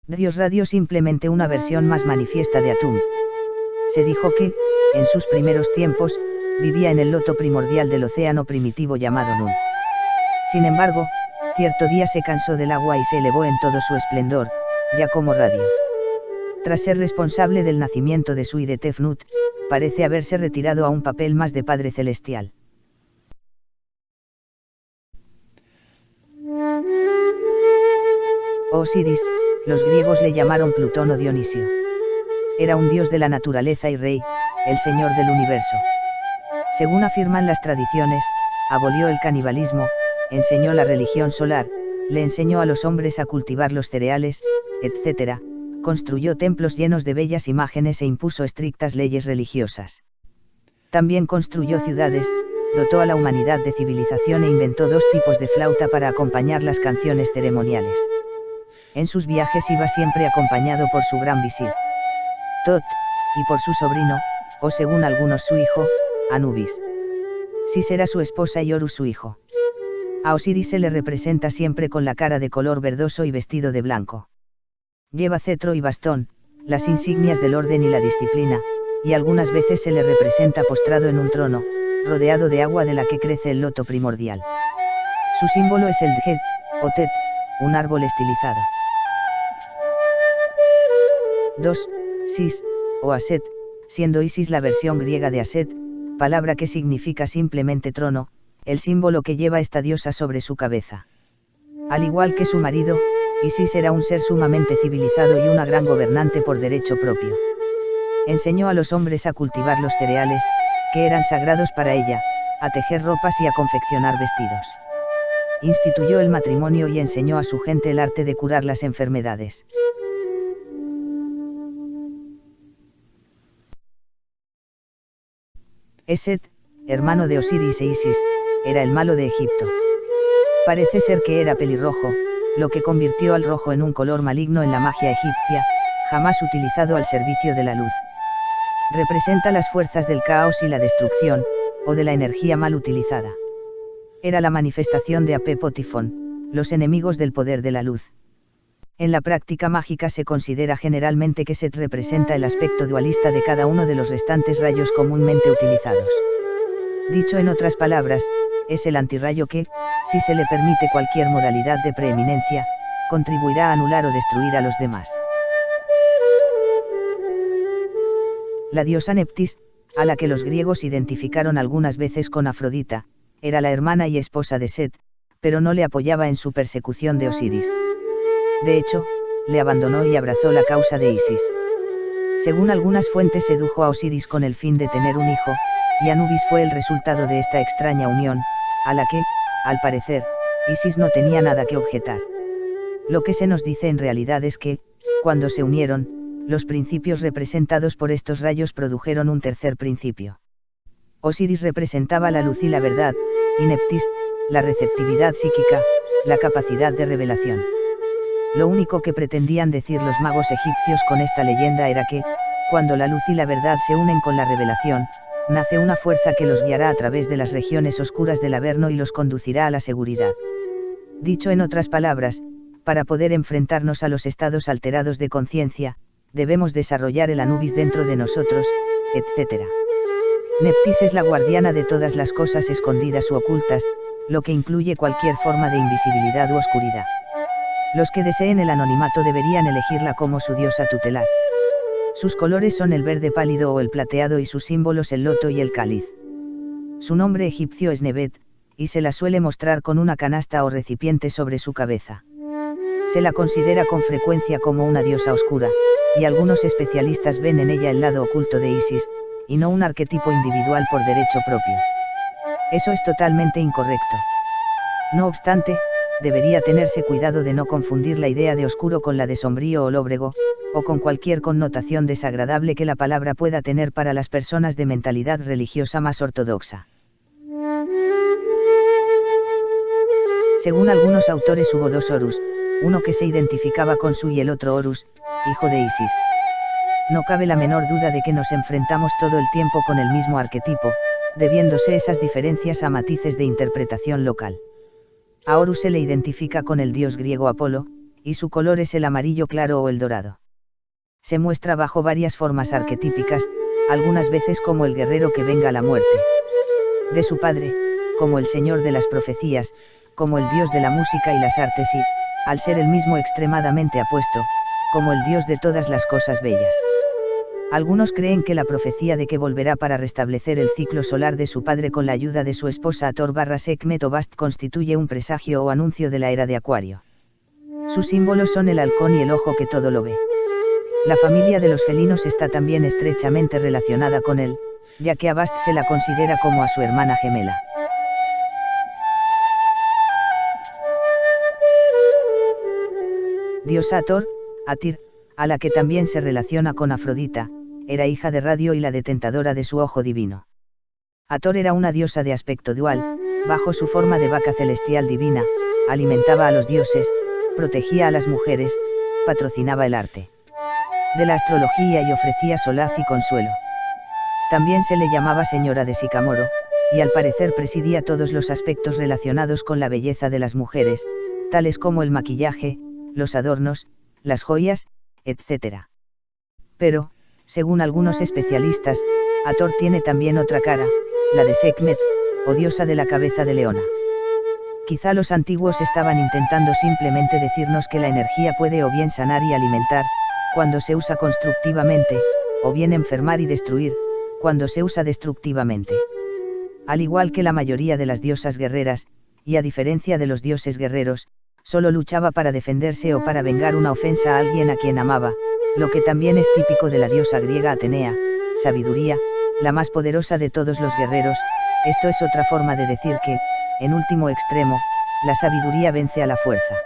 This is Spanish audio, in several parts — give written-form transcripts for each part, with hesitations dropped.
Dios Ra dio simplemente una versión más manifiesta de Atum. Se dijo que, en sus primeros tiempos, vivía en el loto primordial del océano primitivo llamado Nun. Sin embargo, cierto día se cansó del agua y se elevó en todo su esplendor, ya como radio. Tras ser responsable del nacimiento de Su y de Tefnut, parece haberse retirado a un papel más de Padre Celestial. Osiris, los griegos le llamaron Plutón o Dionisio. Era un dios de la naturaleza y rey, el señor del universo. Según afirman las tradiciones, abolió el canibalismo, enseñó la religión solar, le enseñó a los hombres a cultivar los cereales, etc., construyó templos llenos de bellas imágenes e impuso estrictas leyes religiosas. También construyó ciudades, dotó a la humanidad de civilización e inventó 2 tipos de flauta para acompañar las canciones ceremoniales. En sus viajes iba siempre acompañado por su gran visir, Tot, y por su sobrino, o según algunos su hijo, Anubis. Sis era su esposa y Horus su hijo. A Osiris se le representa siempre con la cara de color verdoso y vestido de blanco. Lleva cetro y bastón, las insignias del orden y la disciplina, y algunas veces se le representa postrado en un trono, rodeado de agua de la que crece el loto primordial. Su símbolo es el djed, o tet, un árbol estilizado. 2. Sis, o Aset, siendo Isis la versión griega de Aset, palabra que significa simplemente trono, el símbolo que lleva esta diosa sobre su cabeza. Al igual que su marido, Isis era un ser sumamente civilizado y una gran gobernante por derecho propio. Enseñó a los hombres a cultivar los cereales, que eran sagrados para ella, a tejer ropas y a confeccionar vestidos. Instituyó el matrimonio y enseñó a su gente el arte de curar las enfermedades. Eset, hermano de Osiris e Isis, era el malo de Egipto. Parece ser que era pelirrojo, lo que convirtió al rojo en un color maligno en la magia egipcia, jamás utilizado al servicio de la luz. Representa las fuerzas del caos y la destrucción, o de la energía mal utilizada. Era la manifestación de Apep o Tifón, los enemigos del poder de la luz. En la práctica mágica se considera generalmente que Set representa el aspecto dualista de cada uno de los restantes rayos comúnmente utilizados. Dicho en otras palabras, es el antirrayo que, si se le permite cualquier modalidad de preeminencia, contribuirá a anular o destruir a los demás. La diosa Neptis, a la que los griegos identificaron algunas veces con Afrodita, era la hermana y esposa de Set, pero no le apoyaba en su persecución de Osiris. De hecho, le abandonó y abrazó la causa de Isis. Según algunas fuentes sedujo a Osiris con el fin de tener un hijo, y Anubis fue el resultado de esta extraña unión, a la que, al parecer, Isis no tenía nada que objetar. Lo que se nos dice en realidad es que, cuando se unieron, los principios representados por estos rayos produjeron un tercer principio. Osiris representaba la luz y la verdad, y Neptis, la receptividad psíquica, la capacidad de revelación. Lo único que pretendían decir los magos egipcios con esta leyenda era que, cuando la luz y la verdad se unen con la revelación, nace una fuerza que los guiará a través de las regiones oscuras del Averno y los conducirá a la seguridad. Dicho en otras palabras, para poder enfrentarnos a los estados alterados de conciencia, debemos desarrollar el Anubis dentro de nosotros, etc. Neptis es la guardiana de todas las cosas escondidas u ocultas, lo que incluye cualquier forma de invisibilidad u oscuridad. Los que deseen el anonimato deberían elegirla como su diosa tutelar. Sus colores son el verde pálido o el plateado y sus símbolos el loto y el cáliz. Su nombre egipcio es Nebet, y se la suele mostrar con una canasta o recipiente sobre su cabeza. Se la considera con frecuencia como una diosa oscura, y algunos especialistas ven en ella el lado oculto de Isis, y no un arquetipo individual por derecho propio. Eso es totalmente incorrecto. No obstante, debería tenerse cuidado de no confundir la idea de oscuro con la de sombrío o lóbrego, o con cualquier connotación desagradable que la palabra pueda tener para las personas de mentalidad religiosa más ortodoxa. Según algunos autores hubo 2 Horus, uno que se identificaba con Su y el otro Horus, hijo de Isis. No cabe la menor duda de que nos enfrentamos todo el tiempo con el mismo arquetipo, debiéndose esas diferencias a matices de interpretación local. A Horus se le identifica con el dios griego Apolo, y su color es el amarillo claro o el dorado. Se muestra bajo varias formas arquetípicas, algunas veces como el guerrero que venga a la muerte de su padre, como el señor de las profecías, como el dios de la música y las artes y, al ser el mismo extremadamente apuesto, como el dios de todas las cosas bellas. Algunos creen que la profecía de que volverá para restablecer el ciclo solar de su padre con la ayuda de su esposa Hathor/Sekhmet o Bast constituye un presagio o anuncio de la era de Acuario. Sus símbolos son el halcón y el ojo que todo lo ve. La familia de los felinos está también estrechamente relacionada con él, ya que a Bast se la considera como a su hermana gemela. Diosa Hathor, Atir, a la que también se relaciona con Afrodita, era hija de Radio y la detentadora de su ojo divino. Hathor era una diosa de aspecto dual, bajo su forma de vaca celestial divina, alimentaba a los dioses, protegía a las mujeres, patrocinaba el arte de la astrología y ofrecía solaz y consuelo. También se le llamaba Señora de Sicamoro, y al parecer presidía todos los aspectos relacionados con la belleza de las mujeres, tales como el maquillaje, los adornos, las joyas, etc. Pero, según algunos especialistas, Hathor tiene también otra cara, la de Sekhmet, o diosa de la cabeza de leona. Quizá los antiguos estaban intentando simplemente decirnos que la energía puede o bien sanar y alimentar, cuando se usa constructivamente, o bien enfermar y destruir, cuando se usa destructivamente. Al igual que la mayoría de las diosas guerreras, y a diferencia de los dioses guerreros, solo luchaba para defenderse o para vengar una ofensa a alguien a quien amaba, lo que también es típico de la diosa griega Atenea, sabiduría, la más poderosa de todos los guerreros. Esto es otra forma de decir que, en último extremo, la sabiduría vence a la fuerza.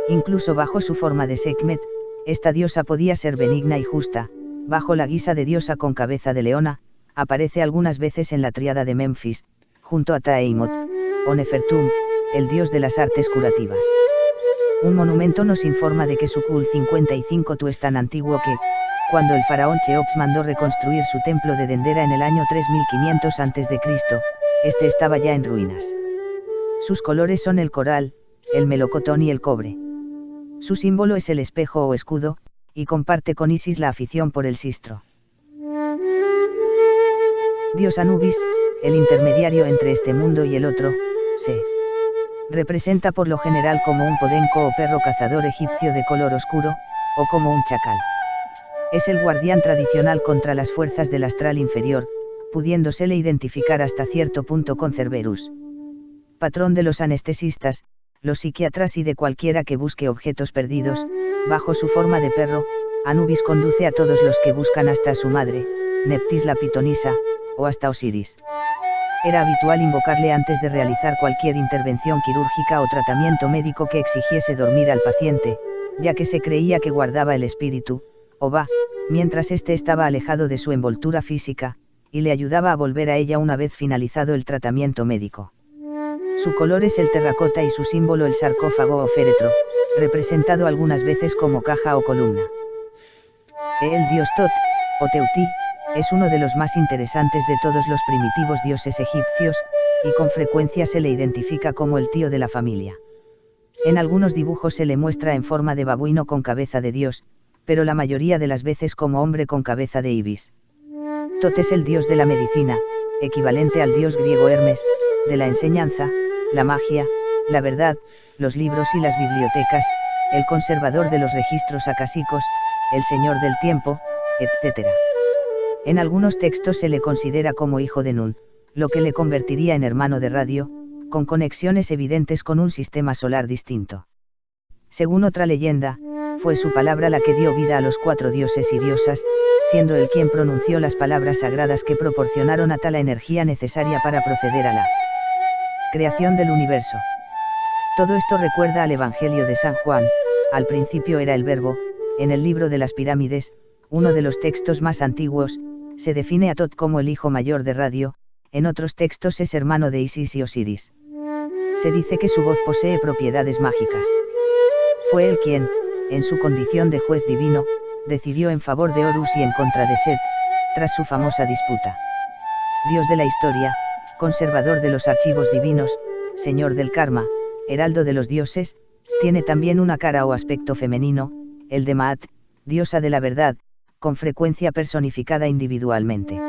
Incluso bajo su forma de Sekhmet, esta diosa podía ser benigna y justa, bajo la guisa de diosa con cabeza de leona, aparece algunas veces en la tríada de Memphis, junto a Tiamat, o Nefertum, el dios de las artes curativas. Un monumento nos informa de que su Kul 55 es tan antiguo que, cuando el faraón Cheops mandó reconstruir su templo de Dendera en el año 3500 a.C., este estaba ya en ruinas. Sus colores son el coral, el melocotón y el cobre. Su símbolo es el espejo o escudo, y comparte con Isis la afición por el sistro. Dios Anubis, el intermediario entre este mundo y el otro, se representa por lo general como un podenco o perro cazador egipcio de color oscuro, o como un chacal. Es el guardián tradicional contra las fuerzas del astral inferior, pudiéndosele identificar hasta cierto punto con Cerberus. Patrón de los anestesistas, los psiquiatras y de cualquiera que busque objetos perdidos, bajo su forma de perro, Anubis conduce a todos los que buscan hasta a su madre, Neptis la pitonisa, o hasta Osiris. Era habitual invocarle antes de realizar cualquier intervención quirúrgica o tratamiento médico que exigiese dormir al paciente, ya que se creía que guardaba el espíritu, o va, mientras éste estaba alejado de su envoltura física, y le ayudaba a volver a ella una vez finalizado el tratamiento médico. Su color es el terracota y su símbolo el sarcófago o féretro, representado algunas veces como caja o columna. El dios Tot, o Teuti, es uno de los más interesantes de todos los primitivos dioses egipcios, y con frecuencia se le identifica como el tío de la familia. En algunos dibujos se le muestra en forma de babuino con cabeza de dios, pero la mayoría de las veces como hombre con cabeza de ibis. Tot es el dios de la medicina, equivalente al dios griego Hermes, de la enseñanza, la magia, la verdad, los libros y las bibliotecas, el conservador de los registros acásicos, el señor del tiempo, etc. En algunos textos se le considera como hijo de Nun, lo que le convertiría en hermano de Radio, con conexiones evidentes con un sistema solar distinto. Según otra leyenda, fue su palabra la que dio vida a los 4 dioses y diosas, siendo él quien pronunció las palabras sagradas que proporcionaron a tal la energía necesaria para proceder a la creación del universo. Todo esto recuerda al Evangelio de San Juan: al principio era el Verbo. En el libro de las pirámides, uno de los textos más antiguos, se define a Tot como el hijo mayor de Radio, en otros textos es hermano de Isis y Osiris. Se dice que su voz posee propiedades mágicas. Fue él quien, en su condición de juez divino, decidió en favor de Horus y en contra de Set, tras su famosa disputa. Dios de la historia, conservador de los archivos divinos, señor del karma, heraldo de los dioses, Tiene también una cara o aspecto femenino, el de Maat, diosa de la verdad, con frecuencia personificada individualmente.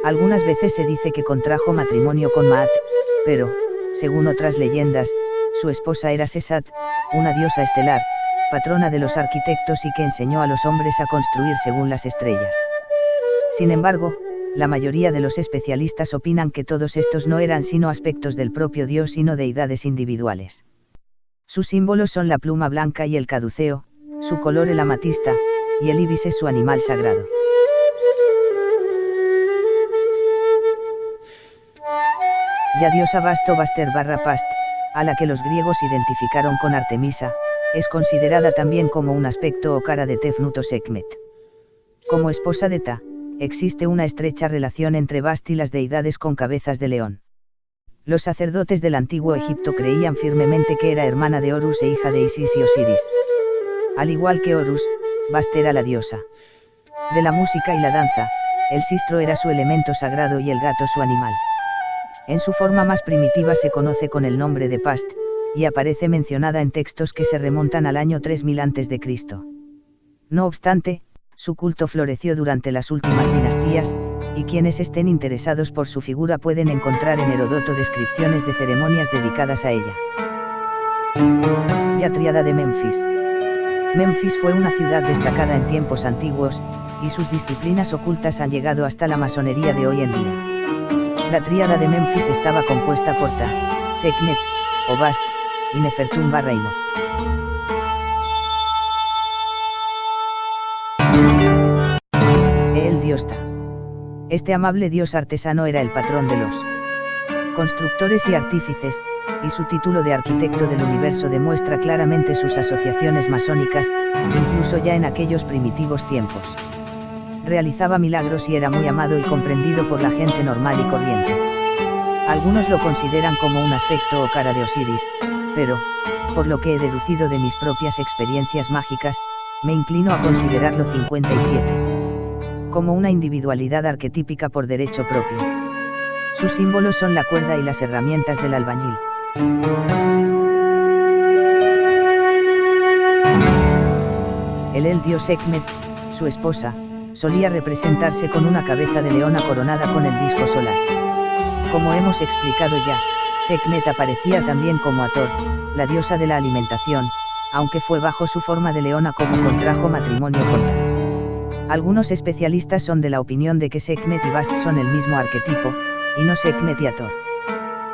Algunas veces se dice que contrajo matrimonio con Maat, pero, según otras leyendas, su esposa era Sesat, una diosa estelar, patrona de los arquitectos y que enseñó a los hombres a construir según las estrellas. Sin embargo, la mayoría de los especialistas opinan que todos estos no eran sino aspectos del propio dios sino deidades individuales. Sus símbolos son la pluma blanca y el caduceo, su color el amatista, y el ibis es su animal sagrado. La diosa Basto Baster/Past, a la que los griegos identificaron con Artemisa, es considerada también como un aspecto o cara de Tefnut o Sekhmet. Como esposa de Ta, existe una estrecha relación entre Bast y las deidades con cabezas de león. Los sacerdotes del antiguo Egipto creían firmemente que era hermana de Horus e hija de Isis y Osiris. Al igual que Horus, Bast era la diosa de la música y la danza, el sistro era su elemento sagrado y el gato su animal. En su forma más primitiva se conoce con el nombre de Past, y aparece mencionada en textos que se remontan al año 3000 a.C. No obstante, su culto floreció durante las últimas dinastías, y quienes estén interesados por su figura pueden encontrar en Heródoto descripciones de ceremonias dedicadas a ella. La tríada de Memphis. Memphis fue una ciudad destacada en tiempos antiguos, y sus disciplinas ocultas han llegado hasta la masonería de hoy en día. La tríada de Memphis estaba compuesta por Ta, Sekhmet, o Bast, y Nefertum/Imhotep. El dios Ta. Este amable dios artesano era el patrón de los constructores y artífices, y su título de arquitecto del universo demuestra claramente sus asociaciones masónicas, incluso ya en aquellos primitivos tiempos. Realizaba milagros y era muy amado y comprendido por la gente normal y corriente. Algunos lo consideran como un aspecto o cara de Osiris, pero, por lo que he deducido de mis propias experiencias mágicas, me inclino a considerarlo 57. Como una individualidad arquetípica por derecho propio. Sus símbolos son la cuerda y las herramientas del albañil. El dios Sekhmet, su esposa, solía representarse con una cabeza de leona coronada con el disco solar. Como hemos explicado ya, Sekhmet aparecía también como Hathor, la diosa de la alimentación, aunque fue bajo su forma de leona como contrajo matrimonio con Ta. Algunos especialistas son de la opinión de que Sekhmet y Bast son el mismo arquetipo, y no Sekhmet y Hathor.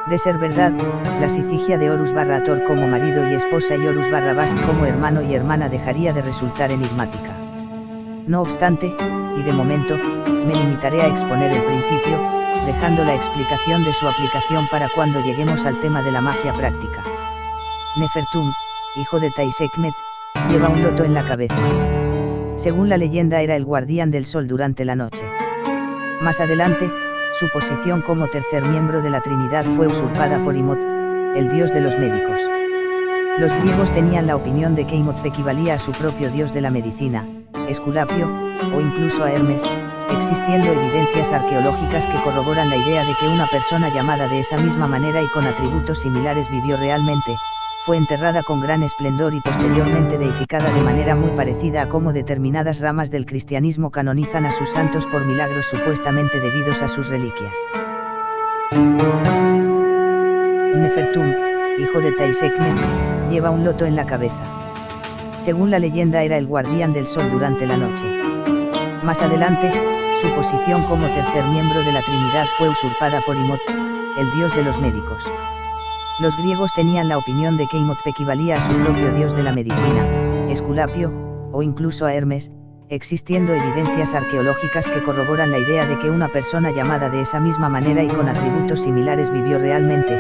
De ser verdad, la sicigia de Horus/Hathor como marido y esposa y Horus/Bast como hermano y hermana dejaría de resultar enigmática. No obstante, y de momento, me limitaré a exponer el principio, dejando la explicación de su aplicación para cuando lleguemos al tema de la magia práctica. Nefertum, hijo de Ta y Sekhmet, lleva un loto en la cabeza. Según la leyenda era el guardián del sol durante la noche. Más adelante, su posición como tercer miembro de la Trinidad fue usurpada por Imhotep, el dios de los médicos. Los griegos tenían la opinión de que Imhotep equivalía a su propio dios de la medicina, Esculapio, o incluso a Hermes, existiendo evidencias arqueológicas que corroboran la idea de que una persona llamada de esa misma manera y con atributos similares vivió realmente, fue enterrada con gran esplendor y posteriormente deificada de manera muy parecida a cómo determinadas ramas del cristianismo canonizan a sus santos por milagros supuestamente debidos a sus reliquias. Nefertum, hijo de Ta y Sekhmet, lleva un loto en la cabeza. Según la leyenda era el guardián del sol durante la noche. Más adelante, su posición como tercer miembro de la Trinidad fue usurpada por Imhotep, el dios de los médicos. Los griegos tenían la opinión de que Imhotep equivalía a su propio dios de la medicina, Esculapio, o incluso a Hermes, existiendo evidencias arqueológicas que corroboran la idea de que una persona llamada de esa misma manera y con atributos similares vivió realmente,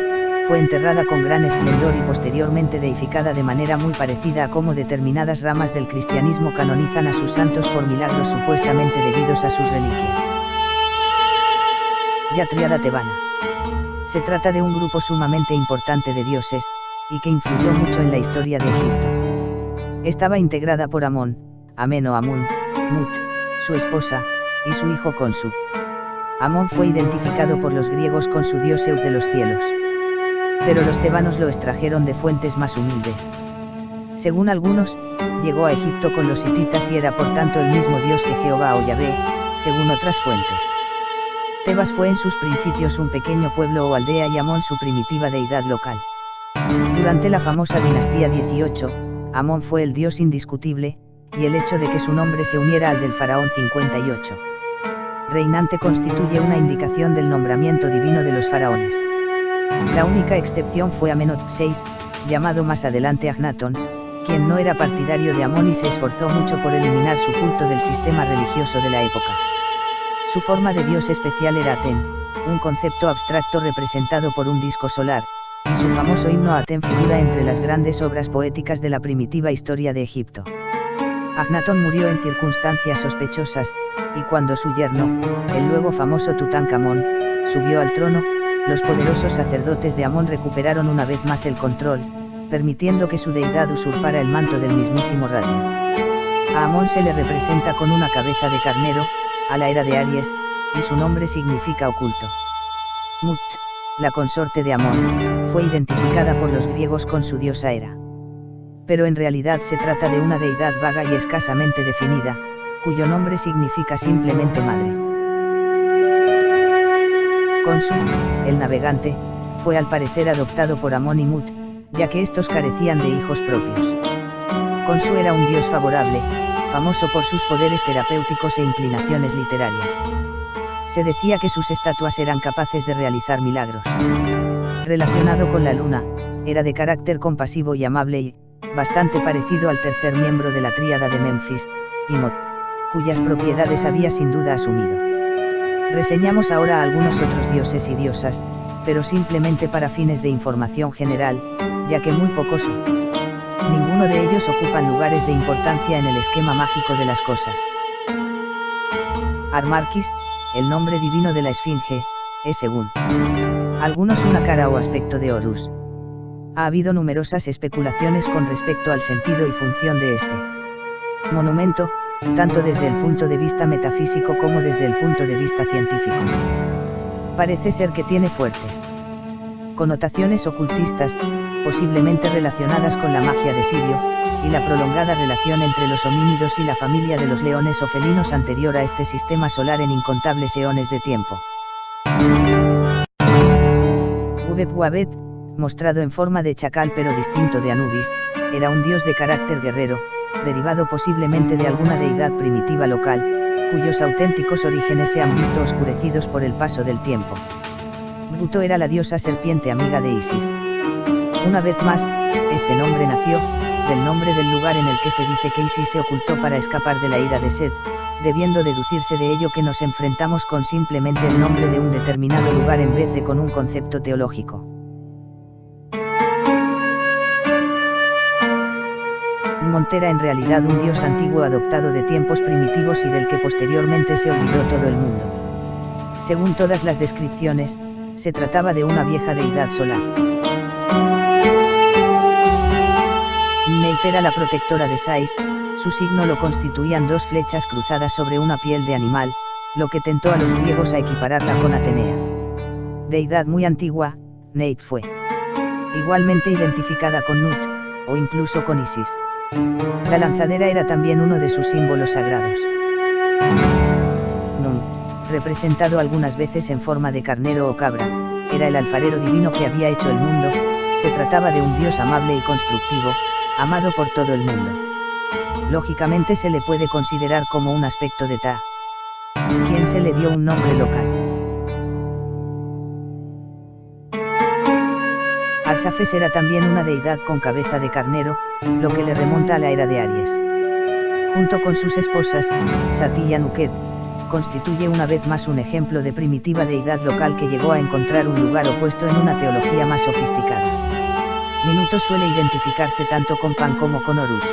fue enterrada con gran esplendor y posteriormente deificada de manera muy parecida a cómo determinadas ramas del cristianismo canonizan a sus santos por milagros supuestamente debidos a sus reliquias. La tríada tebana. Se trata de un grupo sumamente importante de dioses, y que influyó mucho en la historia de Egipto. Estaba integrada por Amón, Amen o Amun, Mut, su esposa, y su hijo Khonsu. Amón fue identificado por los griegos con su dios Zeus de los cielos. Pero los tebanos lo extrajeron de fuentes más humildes. Según algunos, llegó a Egipto con los hititas y era por tanto el mismo dios que Jehová o Yahvé, según otras fuentes. Tebas fue en sus principios un pequeño pueblo o aldea y Amón su primitiva deidad local. Durante la famosa dinastía 18, Amón fue el dios indiscutible, y el hecho de que su nombre se uniera al del faraón 58 reinante constituye una indicación del nombramiento divino de los faraones. La única excepción fue Amenhotep VI, llamado más adelante Agnatón, quien no era partidario de Amón y se esforzó mucho por eliminar su culto del sistema religioso de la época. Su forma de dios especial era Aten, un concepto abstracto representado por un disco solar, y su famoso himno a Aten figura entre las grandes obras poéticas de la primitiva historia de Egipto. Agnatón murió en circunstancias sospechosas, y cuando su yerno, el luego famoso Tutankamón, subió al trono, los poderosos sacerdotes de Amón recuperaron una vez más el control, permitiendo que su deidad usurpara el manto del mismísimo Ra. A Amón se le representa con una cabeza de carnero, a la era de Aries, y su nombre significa oculto. Mut, la consorte de Amón, fue identificada por los griegos con su diosa Hera. Pero en realidad se trata de una deidad vaga y escasamente definida, cuyo nombre significa simplemente madre. Khonsu, el navegante, fue al parecer adoptado por Amón y Mut, ya que estos carecían de hijos propios. Khonsu era un dios favorable, famoso por sus poderes terapéuticos e inclinaciones literarias. Se decía que sus estatuas eran capaces de realizar milagros. Relacionado con la luna, era de carácter compasivo y amable y, bastante parecido al tercer miembro de la tríada de Memphis, Imhotep, cuyas propiedades había sin duda asumido. Reseñamos ahora a algunos otros dioses y diosas, pero simplemente para fines de información general, ya que muy pocos son. Ninguno de ellos ocupan lugares de importancia en el esquema mágico de las cosas. Armarquis, el nombre divino de la Esfinge, es según algunos una cara o aspecto de Horus. Ha habido numerosas especulaciones con respecto al sentido y función de este monumento, tanto desde el punto de vista metafísico como desde el punto de vista científico. Parece ser que tiene fuertes connotaciones ocultistas, posiblemente relacionadas con la magia de Sirio, y la prolongada relación entre los homínidos y la familia de los leones o felinos anterior a este sistema solar en incontables eones de tiempo. Ubeb-Wabet, mostrado en forma de chacal pero distinto de Anubis, era un dios de carácter guerrero, derivado posiblemente de alguna deidad primitiva local, cuyos auténticos orígenes se han visto oscurecidos por el paso del tiempo. Buto era la diosa serpiente amiga de Isis. Una vez más, este nombre nació del nombre del lugar en el que se dice que Isis se ocultó para escapar de la ira de Set, debiendo deducirse de ello que nos enfrentamos con simplemente el nombre de un determinado lugar en vez de con un concepto teológico. Monte era en realidad un dios antiguo adoptado de tiempos primitivos y del que posteriormente se olvidó todo el mundo. Según todas las descripciones, se trataba de una vieja deidad solar. Neit era la protectora de Sais, su signo lo constituían dos flechas cruzadas sobre una piel de animal, lo que tentó a los griegos a equipararla con Atenea. Deidad muy antigua, Neit fue igualmente identificada con Nut, o incluso con Isis. La lanzadera era también uno de sus símbolos sagrados. Nun, representado algunas veces en forma de carnero o cabra, era el alfarero divino que había hecho el mundo. Se trataba de un dios amable y constructivo, amado por todo el mundo. Lógicamente se le puede considerar como un aspecto de Ta, quien se le dio un nombre local. Arsafes era también una deidad con cabeza de carnero, lo que le remonta a la era de Aries. Junto con sus esposas, Sati y Anuket, constituye una vez más un ejemplo de primitiva deidad local que llegó a encontrar un lugar opuesto en una teología más sofisticada. Minutos suele identificarse tanto con Pan como con Horus.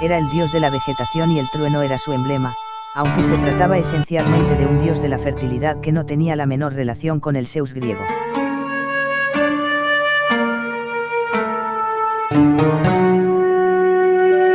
Era el dios de la vegetación y el trueno era su emblema, aunque se trataba esencialmente de un dios de la fertilidad que no tenía la menor relación con el Zeus griego.